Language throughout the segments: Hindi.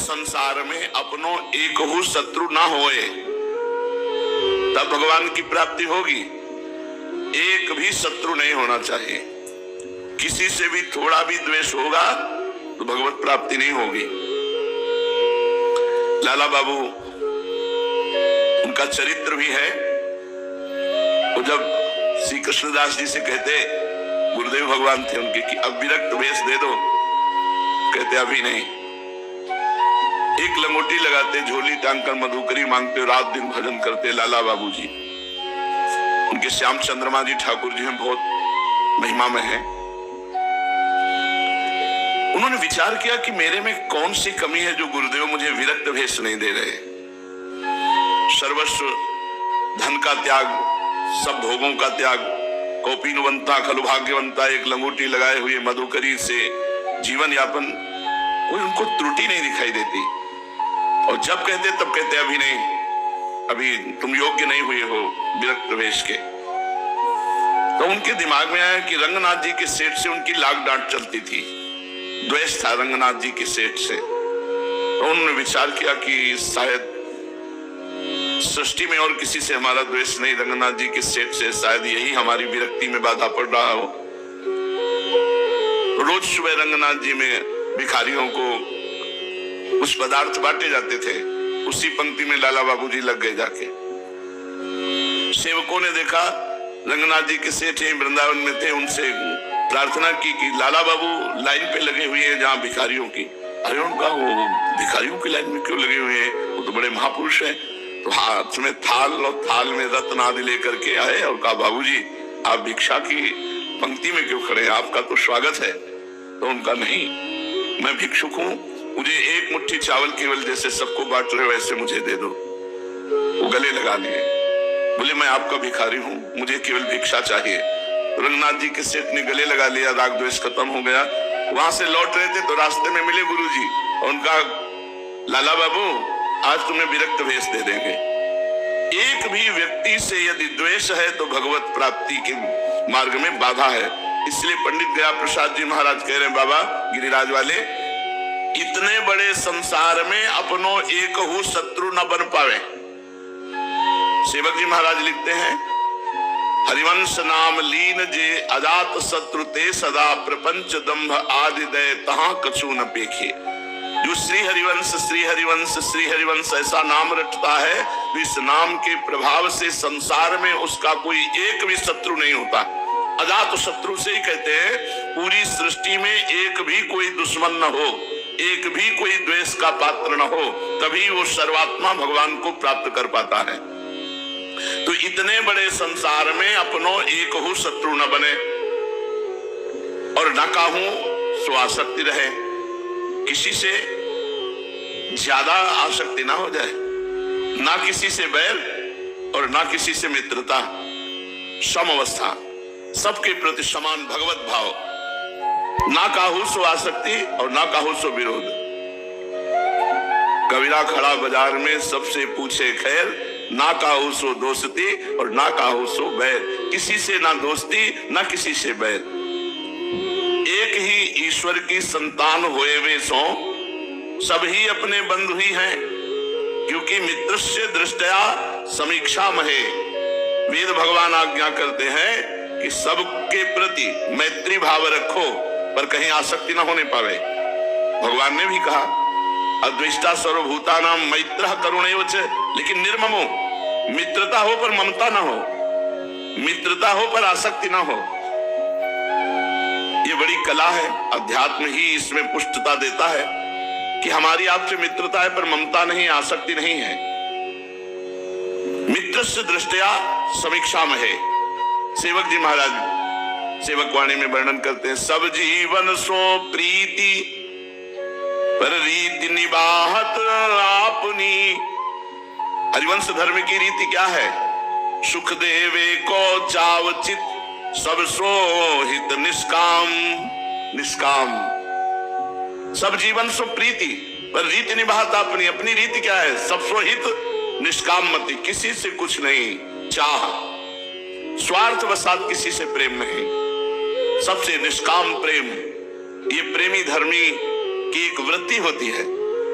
संसार में अपनो एक हु शत्रु ना होए, तब भगवान की प्राप्ति होगी। एक भी शत्रु नहीं होना चाहिए। किसी से भी थोड़ा भी द्वेष होगा तो भगवत प्राप्ति नहीं होगी। लाला बाबू, उनका चरित्र भी है। वो जब श्री कृष्णदास जी से कहते, गुरुदेव भगवान थे उनके, कि अब विरक्त वेश दे दो, कहते अभी नहीं। एक लंगोटी लगाते, झोली टांग कर मधुकरी मांगते, रात दिन भजन करते लाला बाबू जी। उनके श्याम चंद्रमा जी ठाकुर जी में बहुत महिमा में है। उन्होंने विचार किया कि मेरे में कौन सी कमी है जो गुरुदेव मुझे विरक्त भेष नहीं दे रहे। सर्वस्व धन का त्याग, सब भोगों का त्याग, कौपीनवंता खलु भाग्यवंता, एक लंगोटी लगाए हुए मधुकरी से जीवन यापन, कोई उनको त्रुटि नहीं दिखाई देती। और जब कहते तब कहते अभी नहीं, अभी तुम योग्य नहीं हुए हो विरक्त वेश के। तो उनके दिमाग में आया कि रंगनाथ जी के सेठ से उनकी लाग डांट चलती थी, द्वेष था रंगनाथ जी के सेठ से। तो उन्होंने विचार किया कि शायद सृष्टि में और किसी से हमारा द्वेष नहीं, रंगनाथ जी के सेठ से, शायद यही हमारी विरक्ति में बाधा पड़ रहा हो। तो रोज सुबह रंगनाथ जी में भिखारियों को कुछ पदार्थ बांटे जाते थे। उसी पंक्ति में लाला बाबूजी लग गए जाके। सेवकों ने देखा रंगनाथ जी के सेठ वृंदावन में थे, उनसे प्रार्थना की कि लाला बाबू लाइन पे लगे हुए हैं जहां भिखारियों की। अरे उनका, वो भिखारियों की लाइन में क्यों लगे हुए हैं, वो तो बड़े महापुरुष हैं। तो हाथ में थाल और थाल में रत्न आदि लेकर के आए और कहा बाबूजी आप भिक्षा की पंक्ति में क्यों खड़े हैं, आपका तो स्वागत है। तो उनका नहीं, मैं भिक्षुक हूं, मुझे एक मुट्ठी चावल केवल जैसे सबको बांट रहे हो वैसे मुझे दे दो। वो गले लगा लिए, बोले मैं आपका भिखारी हूं, मुझे केवल भिक्षा चाहिए। तो रंगनाथ जी के सेठ ने गले लगा लिया, राग द्वेष खत्म हो गया। वहां से लौट रहे थे तो रास्ते में मिले गुरुजी और उनका, लाला बाबू आज तुम्हें विरक्त भेष दे देंगे। एक भी व्यक्ति से यदि द्वेष है तो भगवत प्राप्ति के मार्ग में बाधा है। इसलिए पंडित गया प्रसाद जी महाराज कह रहे हैं, बाबा गिरिराज वाले, इतने बड़े संसार में अपनो एक हु शत्रु न बन पावे। सेवक जी महाराज लिखते हैं, हरिवंश नाम लीन जे अजात शत्रु ते सदा, प्रपंच दंभ आदि दय तहां कछु न पेखे। जो श्री हरिवंश श्री हरिवंश श्री हरिवंश ऐसा नाम रटता है, तो इस नाम के प्रभाव से संसार में उसका कोई एक भी शत्रु नहीं होता। अजात शत्रु से ही कहते हैं पूरी सृष्टि में एक भी कोई दुश्मन न हो, एक भी कोई द्वेष का पात्र न हो, तभी वो सर्वात्मा भगवान को प्राप्त कर पाता है। तो इतने बड़े संसार में अपनो एक हु शत्रु न बने और न काहू सो आसक्ति रहे, किसी से ज्यादा आसक्ति ना हो जाए, ना किसी से बैर और ना किसी से मित्रता, सम अवस्था, सबके प्रति समान भगवत भाव, ना काहू सो आसक्ति और ना काहू सो विरोध। कबीरा खड़ा बाजार में सबसे पूछे खैर, ना काहू सो दोस्ती और ना काहू सो बैर। किसी से ना दोस्ती ना किसी से बैर। एक ही ईश्वर की संतान होए वे सो, सभी अपने बंधु ही हैं, क्योंकि मित्रस्य दृष्टया समीक्षा महे। वेद भगवान आज्ञा करते हैं कि सबके प्रति मैत्री भाव रखो, पर कहीं आसक्ति न होने पावे। भगवान ने भी कहा, अद्वेष्टा सर्वभूतानां मैत्रः करुणैव च, लेकिन निर्ममो, मित्रता हो पर ममता न हो, मित्रता हो पर आसक्ति न हो। ये बड़ी कला है, अध्यात्म ही इसमें पुष्टता देता है कि हमारी आपसे मित्रता है पर ममता नहीं, आसक्ति नहीं है। मित्रस्य दृष्टया समीक्षा में है। सेवक जी महाराज सेवक वाणी में वर्णन करते हैं, सब जीवन सो प्रीति पर रीति निबाहत आपनी। हरिवंश धर्म की रीति क्या है? सुख देवे को चावचित सब सो हित निष्काम। निष्काम सब जीवन सो प्रीति पर रीति निभाता अपनी। अपनी रीति क्या है? सब सो हित निष्काम मति, किसी से कुछ नहीं चाह, स्वार्थ वसात किसी से प्रेम नहीं, सबसे निष्काम प्रेम। ये प्रेमी धर्मी की एक वृत्ति होती है,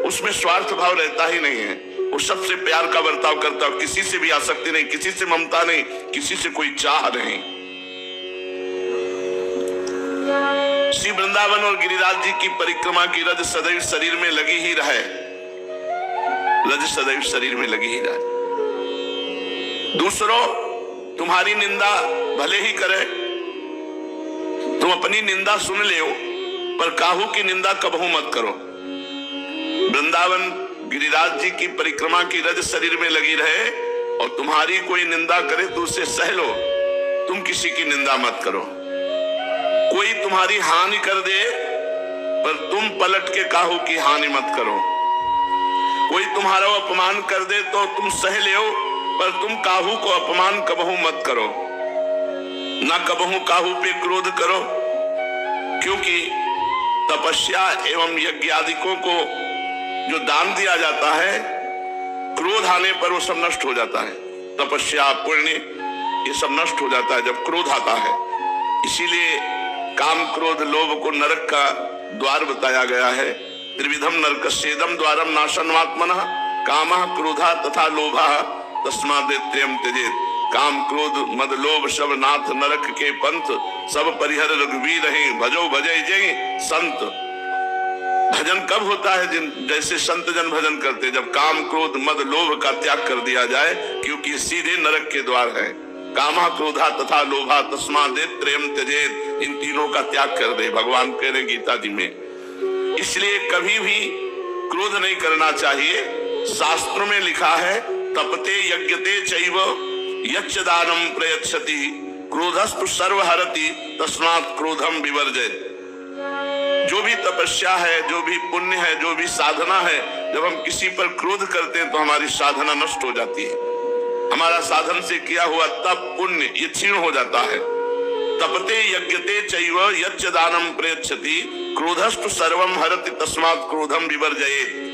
उसमें स्वार्थ भाव रहता ही नहीं है। वो सबसे प्यार का बर्ताव करता है, किसी से भी आसक्ति नहीं, किसी से ममता नहीं, किसी से कोई चाह नहीं। श्री वृंदावन और गिरिराज जी की परिक्रमा की रज सदैव शरीर में लगी ही रहे, रज सदैव शरीर में लगी ही रहे। दूसरों तुम्हारी निंदा भले ही करे, तुम अपनी निंदा सुन ले, पर काहू की निंदा कबहू मत करो। वृंदावन गिरिराज जी की परिक्रमा की रज शरीर में लगी रहे और तुम्हारी कोई निंदा करे तो उसे सह लो, तुम किसी की निंदा मत करो। कोई तुम्हारी हानि कर दे पर तुम पलट के काहू की हानि मत करो। कोई तुम्हारा अपमान कर दे तो तुम सह ले, पर तुम काहू को अपमान कबहू मत करो। ना कबहू काहू पे क्रोध करो, क्योंकि तपस्या एवं यज्ञ आदिकों को जो दान दिया जाता है, क्रोध आने पर वो सब नष्ट हो जाता है। तपस्या पुण्य ये सब नष्ट हो जाता है जब क्रोध आता है। इसीलिए काम क्रोध लोभ को नरक का द्वार बताया गया है। त्रिविधम नरकस्येदम द्वारम नाशनमात्मनः कामः क्रोधः तथा लोभः तस्मादेत्ययं त्यजेत्। काम क्रोध मद लोभ सब नाथ नरक के पंथ, सब परिहर रघुवीर रहे भजो भजय जय संत। भजन कब होता है? जैसे संत जन भजन करते, जब काम क्रोध मद लोभ का त्याग कर दिया जाए, क्योंकि सीधे नरक के द्वार है। कामः क्रोधः तथा लोभः तस्मादेत्ययं त्यजेत्। इन तीनों का त्याग कर दे, भगवान कह रहे गीता जी में। इसलिए कभी भी क्रोध नहीं करना चाहिए। शास्त्र में लिखा है तपते यज्ञते चैव यच्च दानम प्रयच्छति क्रोधस्तु सर्वहरति तस्मात् क्रोधम विवर्जयेत्। जो भी तपस्या है, जो भी पुण्य है, जो भी साधना है, जब हम किसी पर क्रोध करते हैं तो हमारी साधना नष्ट हो जाती है। हमारा साधन से किया हुआ तप पुण्य ये क्षीण हो जाता है। तपते यज्ञते चैव यच्च दानम प्रयच्छति क्रोधस्तु सर्वम हरति तस्मात् क्रोधम विवर्जयेत्।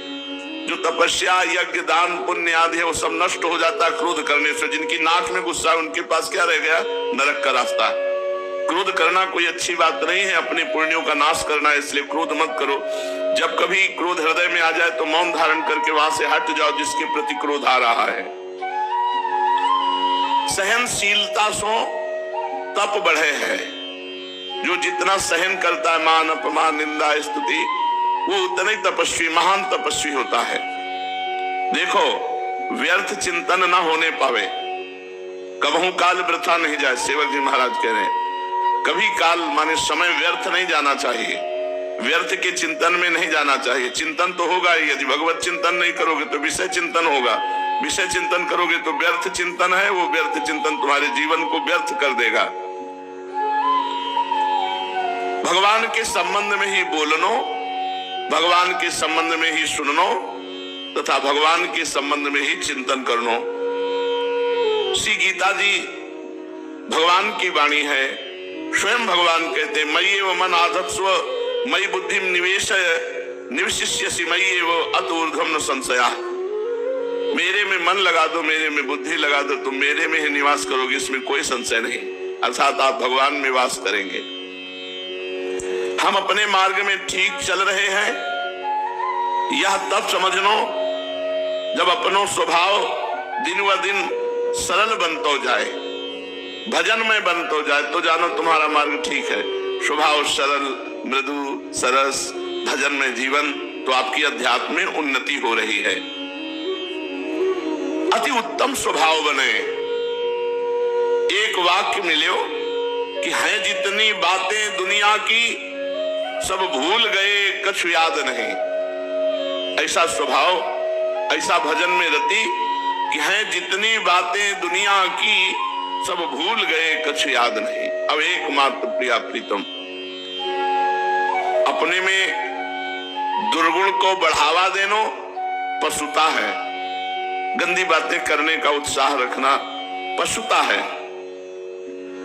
जो तपस्या यज्ञ दान पुण्य आदि है वो सब नष्ट हो जाता है क्रोध करने से। जिनकी नाक में गुस्सा है उनके पास क्या रह गया? नरक का रास्ता। क्रोध करना कोई अच्छी बात नहीं है, अपने पुण्यों का नाश करना है, इसलिए क्रोध मत करो। जब कभी क्रोध हृदय में आ जाए तो मौन धारण करके वहां से हट जाओ जिसके प्रति क्रोध आ रहा है। सहनशीलता सो तप बढ़े है। जो जितना सहन करता है मान अपमान निंदा स्तुति, वो उतना ही तपस्वी महान तपस्वी होता है। देखो व्यर्थ चिंतन ना होने पावे, कबहू काल वृथा नहीं जाए। सेवक जी महाराज कह रहे हैं कभी काल माने समय व्यर्थ नहीं जाना चाहिए, व्यर्थ के चिंतन में नहीं जाना चाहिए। चिंतन तो होगा ही, यदि भगवत चिंतन नहीं करोगे तो विषय चिंतन होगा, विषय चिंतन करोगे तो व्यर्थ चिंतन है, वो व्यर्थ चिंतन तुम्हारे जीवन को व्यर्थ कर देगा। भगवान के संबंध में ही बोलनो, भगवान के संबंध में ही सुननो तथा भगवान के संबंध में ही चिंतन करनो। श्री गीता जी भगवान की वाणी है। स्वयं भगवान कहते मय्येव मन आधत्स्व मयि बुद्धिम निवेशय निवशिष्यसि मय्येव अत ऊर्ध्वं न संशयः। मेरे में मन लगा दो, मेरे में बुद्धि लगा दो, तुम मेरे में ही निवास करोगे, इसमें कोई संशय नहीं। अर्थात आप भगवान में वास करेंगे। हम अपने मार्ग में ठीक चल रहे हैं, यह तब समझनो जब अपनो स्वभाव दिन व दिन सरल बनतो जाए, भजन में बनतो जाए, तो जानो तुम्हारा मार्ग ठीक है। स्वभाव सरल मृदु सरस भजन में जीवन, तो आपकी अध्यात्म में उन्नति हो रही है। अति उत्तम स्वभाव बने। एक वाक्य मिलो कि है जितनी बातें दुनिया की सब भूल गए कछु याद नहीं। ऐसा स्वभाव, ऐसा भजन में रति कि है जितनी बातें दुनिया की सब भूल गए कछु याद नहीं। अब एकमात्र प्रिया प्रीतम, अपने में दुर्गुण को बढ़ावा देनो पशुता है। गंदी बातें करने का उत्साह रखना पशुता है।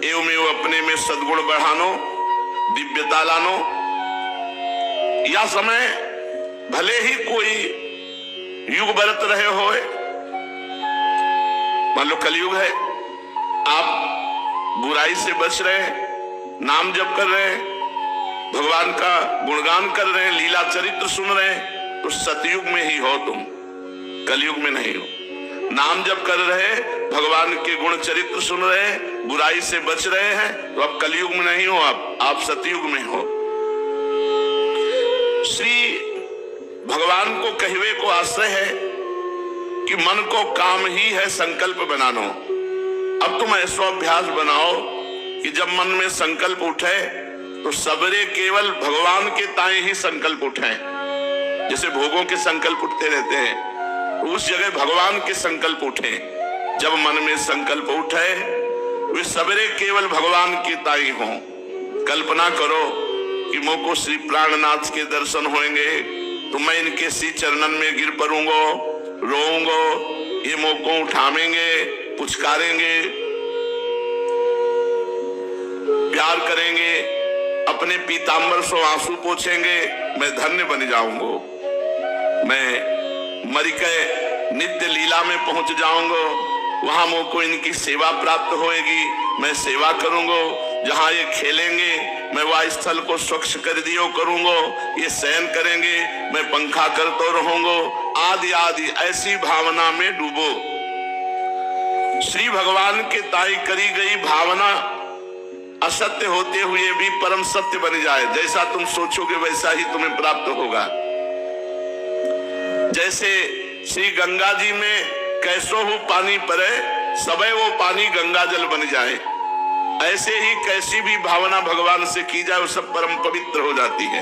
एवं अपने में सद्गुण बढ़ानो, दिव्यता लानो। या समय भले ही कोई युग बरत रहे हो, मान लो कलयुग है, आप बुराई से बच रहे हैं, नाम जप कर रहे हैं, भगवान का गुणगान कर रहे हैं, लीला चरित्र सुन रहे हैं, तो सतयुग में ही हो तुम, कलयुग में नहीं हो। नाम जप कर रहे, भगवान के गुण चरित्र सुन रहे, बुराई से बच रहे हैं, तो अब कलयुग में नहीं हो, आप सतयुग में हो। श्री भगवान को कहवे को आश्रय है कि मन को काम ही है संकल्प बनानो। अब तुम ऐसा अभ्यास बनाओ कि जब मन में संकल्प उठे तो सबरे केवल भगवान के ताए ही संकल्प उठे। जैसे भोगों के संकल्प उठते रहते हैं, तो उस जगह भगवान के संकल्प उठे। जब मन में संकल्प उठे वे सबरे केवल भगवान के ताई हों। कल्पना करो कि मुझको श्री प्राणनाथ के दर्शन होंगे तो मैं इनके सी चरणन में गिर पड़ूंगा, रोऊंगा, ये मुझको उठावेंगे, पुचकारेंगे, प्यार करेंगे, अपने पीतांबर से आंसू पोछेंगे, मैं धन्य बन जाऊंगा, मैं मरिके नित्य लीला में पहुंच जाऊंगा, वहां मुझको इनकी सेवा प्राप्त होएगी, मैं सेवा करूंगा, जहां ये खेलेंगे मैं वह स्थल को स्वच्छ कर दियो करूंगा, ये शयन करेंगे मैं पंखा करता रहूंगा, आदि आदि ऐसी भावना में डूबो। श्री भगवान के ताई करी गई भावना असत्य होते हुए भी परम सत्य बन जाए। जैसा तुम सोचोगे वैसा ही तुम्हें प्राप्त होगा। जैसे श्री गंगा जी में कैसो हो पानी परे, सबे वो पानी गंगा जल बन जाए, ऐसे ही कैसी भी भावना भगवान से की जाए वो सब परम पवित्र हो जाती है।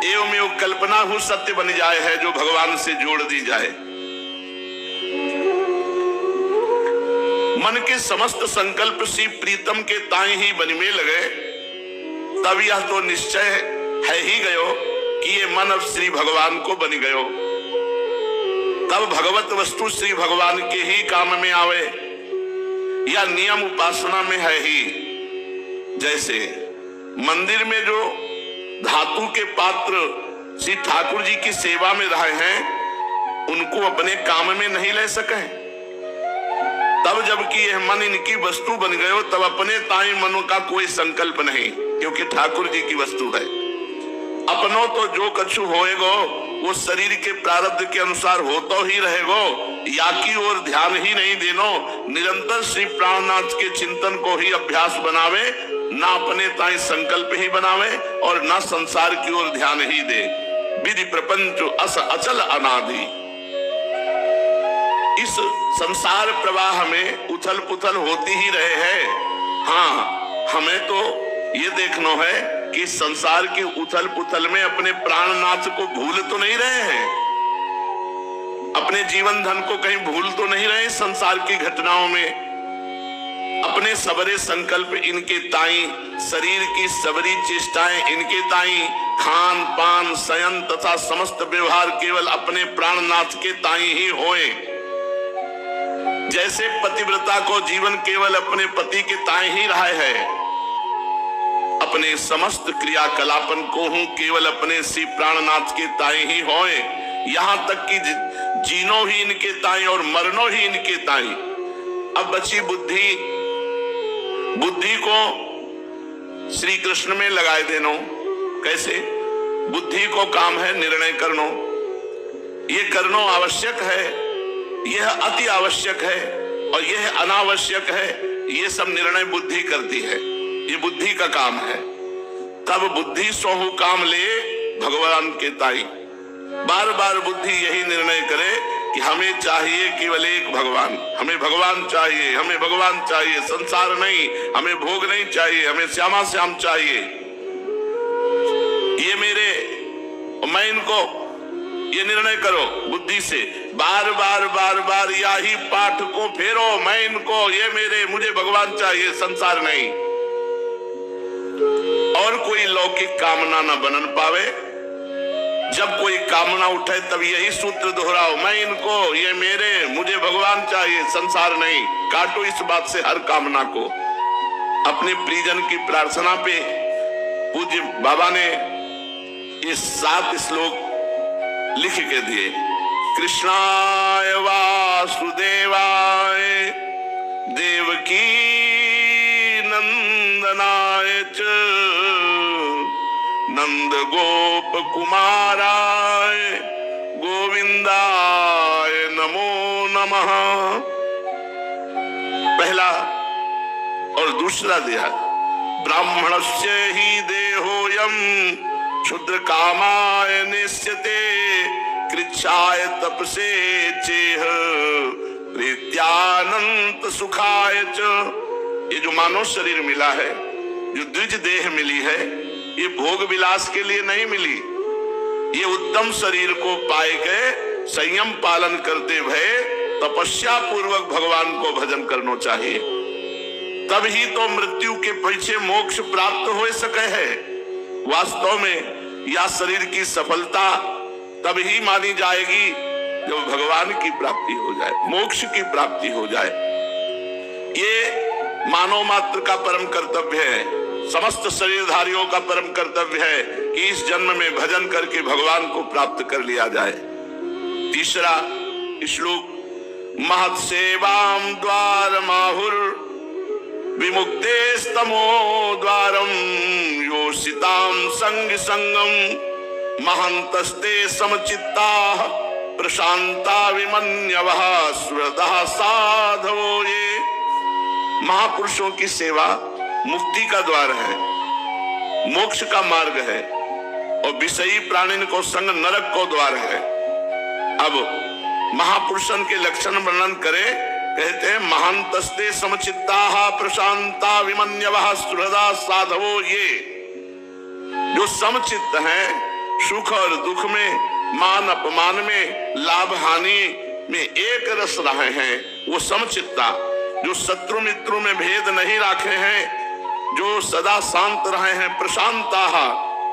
एवं एवं कल्पना हो सत्य बन जाए है जो भगवान से जोड़ दी जाए। मन के समस्त संकल्प श्री प्रीतम के ताई ही बनने लगे, तब यह तो निश्चय है ही गयो कि ये मन अब श्री भगवान को बन गयो। तब भगवत वस्तु श्री भगवान के ही काम में आवे, या नियम उपासना में है ही। जैसे मंदिर में जो धातु के पात्र श्री ठाकुर जी की सेवा में रहे हैं, उनको अपने काम में नहीं ले सके, तब जबकि यह मन इनकी वस्तु बन गयो, तब अपने ताई मनो का कोई संकल्प नहीं, क्योंकि ठाकुर जी की वस्तु है। अपनों तो जो कछु होएगो वो शरीर के प्रारब्ध के अनुसार होतो ही रहेगो, या की ओर ध्यान ही नहीं देनो। निरंतर श्री प्राणनाथ के चिंतन को ही अभ्यास बनावे, ना अपने ताई संकल्प ही बनावे और ना संसार की ओर ध्यान ही दे। विधि प्रपंच अस अचल अनादि। इस संसार प्रवाह में उथल पुथल होती ही रहे हैं। हाँ, हमें तो ये देखना है कि संसार के उथल पुथल में अपने प्राणनाथ को भूल तो नहीं रहे हैं, अपने जीवन धन को कहीं भूल तो नहीं रहे संसार की घटनाओं में। अपने सबरे संकल्प इनके ताई, शरीर की सबरी चेष्टाएं इनके ताई, खान पान शयन तथा समस्त व्यवहार केवल अपने प्राणनाथ के ताई ही होए। जैसे पतिव्रता को जीवन केवल अपने पति के ताई ही रहा है, अपने समस्त क्रियाकलापन को हूं केवल अपने श्री प्राणनाथ के ताई ही होए। यहां तक कि जीनो ही इनके ताई और मरनो ही इनके ताई। अब बची बुद्धि, बुद्धि को श्री कृष्ण में लगाए देनो। कैसे? बुद्धि को काम है निर्णय करनो, ये करनो आवश्यक है, यह अति आवश्यक है और यह अनावश्यक है, ये सब निर्णय बुद्धि करती है, ये बुद्धि का काम है। तब बुद्धि सोहु काम ले भगवान के ताई। बार बार बुद्धि यही निर्णय करे कि हमें चाहिए केवल एक भगवान, हमें भगवान चाहिए, हमें भगवान चाहिए, संसार नहीं, हमें भोग नहीं चाहिए, हमें श्यामा श्याम चाहिए। ये मेरे, मैं इनको, ये निर्णय करो बुद्धि से। बार बार बार बार यही पाठ को फेरो, मैं इनको, ये मेरे, मुझे भगवान चाहिए, संसार नहीं। और कोई लौकिक कामना न बनन पावे। जब कोई कामना उठे तब यही सूत्र दोहराओ, मैं इनको, ये मेरे, मुझे भगवान चाहिए, संसार नहीं। काटो इस बात से हर कामना को। अपने प्रियजन की प्रार्थना पे पूज्य बाबा ने ये 7 श्लोक लिख के दिए। कृष्णाय वासुदेवाय देवकी नंदनाय च नंद गोप कुमाराय गोविंदाय नमो नमः। पहला और दूसरा दिया, ब्राह्मणस्य ही देहोयम क्षुद्र कामाय नेष्यते कृच्छाय तपसे चेह प्रीत्यानंत सुखाय च। ये जो मानव शरीर मिला है, जो द्विज देह मिली है, ये भोग विलास के लिए नहीं मिली। ये उत्तम शरीर को पाए गए संयम पालन करते हुए तपस्या पूर्वक भगवान को भजन करना चाहिए, तभी तो मृत्यु के पीछे मोक्ष प्राप्त हो सके है। वास्तव में यह शरीर की सफलता तभी मानी जाएगी जब भगवान की प्राप्ति हो जाए, मोक्ष की प्राप्ति हो जाए। ये मानव मात्र का परम कर्तव्य है, समस्त शरीरधारियों का परम कर्तव्य है कि इस जन्म में भजन करके भगवान को प्राप्त कर लिया जाए। तीसरा श्लोक, महत् सेवाम द्वार माहुर विमुक्ते स्तमो द्वारम योषिताम संग संगम महंतस्ते समचित्ता प्रशांता विमन्यवः स्मृतः साधवो। ये महापुरुषों की सेवा मुक्ति का द्वार है, मोक्ष का मार्ग है, और विषयी प्राणिन को संग नरक को द्वार है। अब महापुरुषन के लक्षण वर्णन करे, कहते हैं महांतस्ते समचित्ता प्रशांता विमन्यवः सुहृदा साधवो। ये जो समचित्त हैं, सुख और दुख में, मान अपमान में, लाभ हानि में एक रस रहे हैं, वो समचित्ता। जो शत्रु मित्रों में भेद नहीं रखे हैं, जो सदा शांत रहे हैं, प्रशांताः,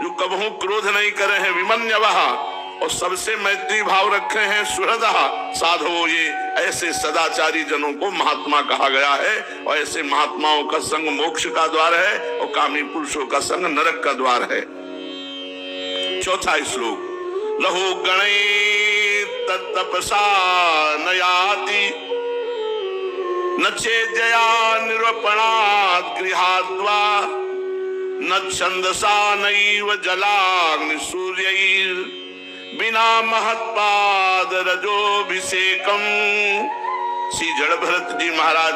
जो कबहू क्रोध नहीं करे हैं, विमन्यवः, और सबसे मैत्री भाव रखे हैं, सुहृदः साधवो। ये ऐसे सदाचारी जनों को महात्मा कहा गया है, और ऐसे महात्माओं का संग मोक्ष का द्वार है, और कामी पुरुषों का संग नरक का द्वार है। चौथा श्लोक, रहो गणे तत्तपसा नयाति न चेजया निरूपणात् गृहाद्वा न छंदसा नैव जलाग्नि सूर्यैर् बिना महत्पाद रजोभिषेकम। श्री जड़ भरत जी महाराज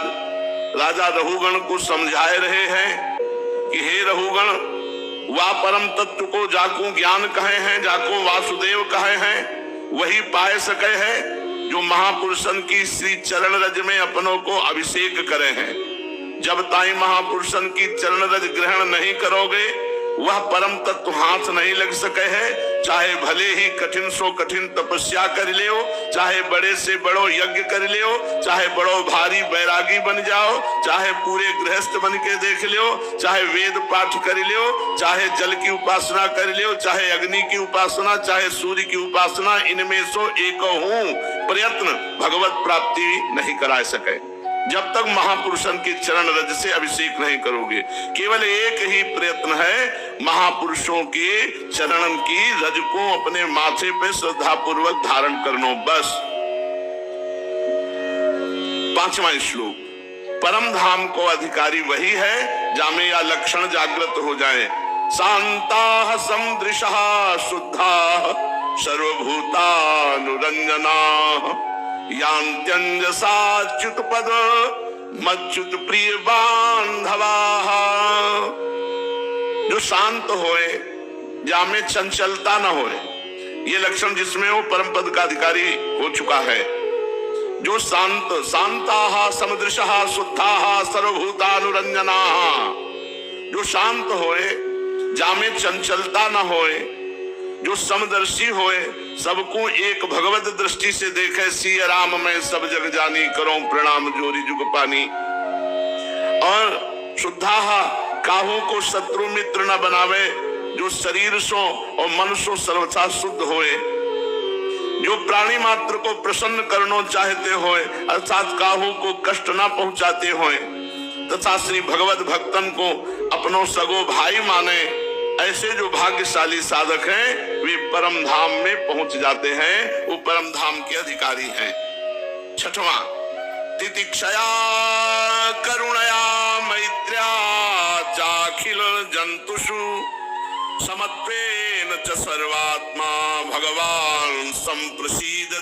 राजा रहुगण को समझाए रहे हैं कि हे रहुगण, वा परम तत्व को जाको ज्ञान कहे हैं, जाको वासुदेव कहे हैं, वही पाए सके है जो महापुरुषन की श्री चरण रज में अपनों को अभिषेक करे हैं। जब ताई महापुरुषन की चरण रज ग्रहण नहीं करोगे, वह परम तत्व हाथ नहीं लग सके है। चाहे भले ही कठिन सो कठिन तपस्या कर लियो, चाहे बड़े से बड़ो यज्ञ कर लियो, चाहे बड़ो भारी बैरागी बन जाओ, चाहे पूरे गृहस्थ बन के देख लियो, चाहे वेद पाठ कर लियो, चाहे जल की उपासना कर लियो, चाहे अग्नि की उपासना, चाहे सूर्य की उपासना, इनमें सो एक प्रयत्न भगवत प्राप्ति नहीं करा सके जब तक महापुरुषन के चरण रज से अभिषेक नहीं करोगे। केवल एक ही प्रयत्न है, महापुरुषों के चरणन की रज को अपने माथे पे श्रद्धा पूर्वक धारण करनो, बस। पांचवा श्लोक, परम धाम को अधिकारी वही है जामे या लक्षण जागृत हो जाए। शांता समदृशः शुद्धा सर्वभूतानुरंजना यांत्यंजसाच्युत पद मच्युत प्रिय बांधवा। जो शांत होए, जामे चंचलता न होए, ये लक्षण जिसमें वो परम पद का अधिकारी हो चुका है। जो शांत, शांताः समदृशः शुद्धाः सर्वभूतानुरंजनाः, जो शांत होए, जामे चंचलता न होए, जो समदर्शी होए, सबको एक भगवत दृष्टि से देखे। सिया राम में सब जग जानी, करो प्रणाम जोरी जुग पानी। और शुद्धाः, काहू को शत्रु मित्र न बनावे, जो शरीर सो और मन सो सर्वथा शुद्ध होए, जो प्राणी मात्र को प्रसन्न करना चाहते होए, अर्थात काहू को कष्ट न पहुंचाते होए, तथा श्री भगवत भक्तन को अपनों सगो भाई माने, ऐसे जो भाग्यशाली साधक हैं वे परम धाम में पहुंच जाते हैं, वो परम धाम के अधिकारी हैं। छठवां, तितिक्षया करुणया मैत्र्या चाखिल जंतुषु समत्वेन च सर्वात्मा भगवान संप्रसीदति।